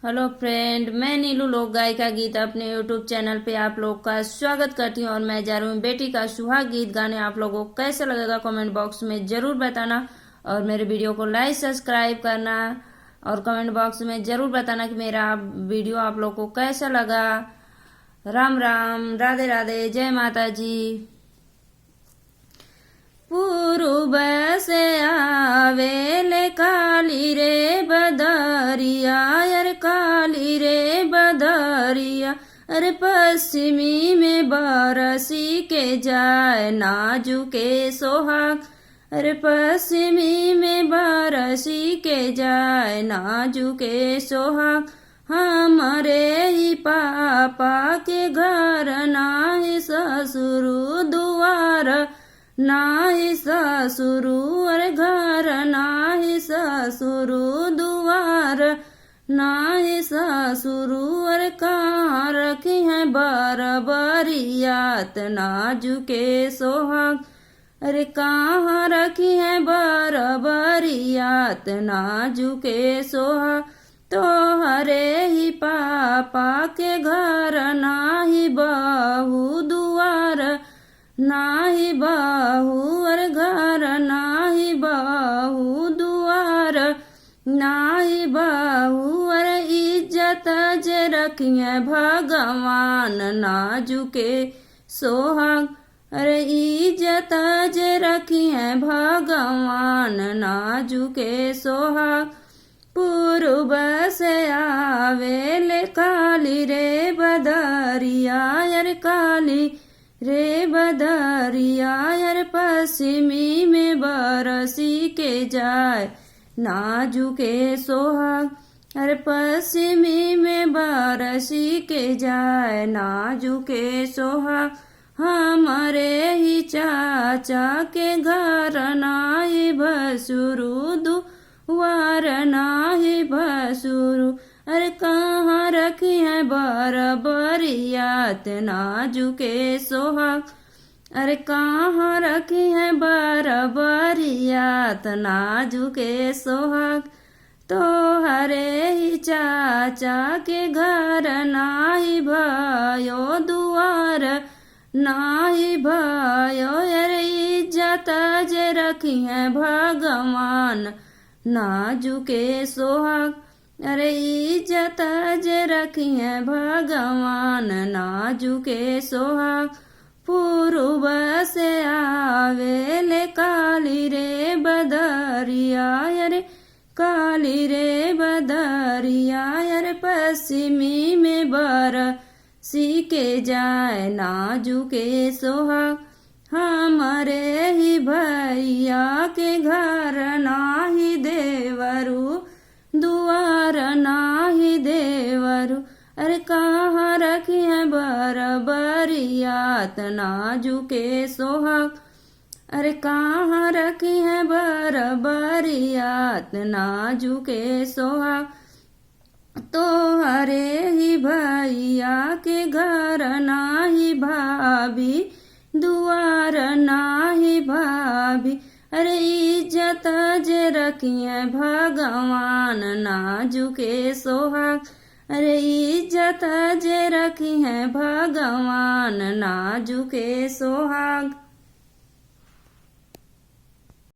Hello friend, मैं नीलू लोक गायिका गीत अपने यूट्यूब चैनल पे आप लोग का स्वागत करती हूँ। और मैं जा रही हूँ बेटी का सुहाग गीत गाने। आप लोगों को कैसा लगेगा कमेंट बॉक्स में जरूर बताना, और मेरे वीडियो को लाइक सब्सक्राइब करना, और कमेंट बॉक्स में जरूर बताना कि मेरा वीडियो आप लोग को कैसा लगा। राम राम, राधे राधे, जय माता जी। पूर्व से आवेले काली रे बदरिया, अरे काली रे बदरिया, अरे पश्चिमी में बरसी के जाए नाजुके सोहाग, अरे पश्चिमी में बरसी के जाए नाजुके सोहाग। हमारे ही पापा के घर नाही ससुर दुआर, नाही ससुरु अरे घर, नाही ससुरु दुआर, नाही ससुरु अरे कहाँ रखी है बरबरियात नाजुके सोहाग, अरे कहाँ रखी है बरबरियात नाजुके सोहाग। तो हरे ही पापा के घर नाही बहू दुआर, नाही बहू अरे घर, नाही बहू दुआर, नाही बहू अरे इज्जत जे रखिए भगवान नाजुके सोहाग, अरे इज्जत जे रखिए भगवान नाजुके सोहाग। पूर्व से आवेले काली रे बदरिया, अरे काली रे बदरिया, अरे पश्चिमी में बरसी के जाए नाजुके सोहाग, अरे पश्चिमी में बरसी के जाए नाजुके सोहाग। हमारे ही चाचा के घर नाही भसुरु दुआर, नाही भसुरु अरे कहाँ रखी है बरबरियात नाजुके सोहाग, अरे कहाँ रखी है बरबरियात नाजुके सोहाग। तो हरे ही चाचा के घर नाही भयो दुआर, नाही भयो अरे इज्जत जे रखी है भगवान नाजुके सोहाग, अरे इज्जत जे रखी है भगवान नाजुके सोहाग। पूर्व से आवेले काली रे बदरिया, अरे काली रे बदरिया, अरे पश्चिमी में बरसी के जाए नाजुके सोहाग। हमारे ही भैया के घर नाही देवरू दुआर, नाही देवरू अरे कहाँ रखी है बरबरियात नाजुके सोहाग, अरे कहाँ रखी है बरबरियात नाजुके सोहाग। तो हरे ही भैया के घर नाही भाभी दुआर, नाही भाभी अरे इज्जत जे रखिए भगवान नाजुके सोहाग, अरे इज्जत जे रखी है भगवान नाजुके सोहाग।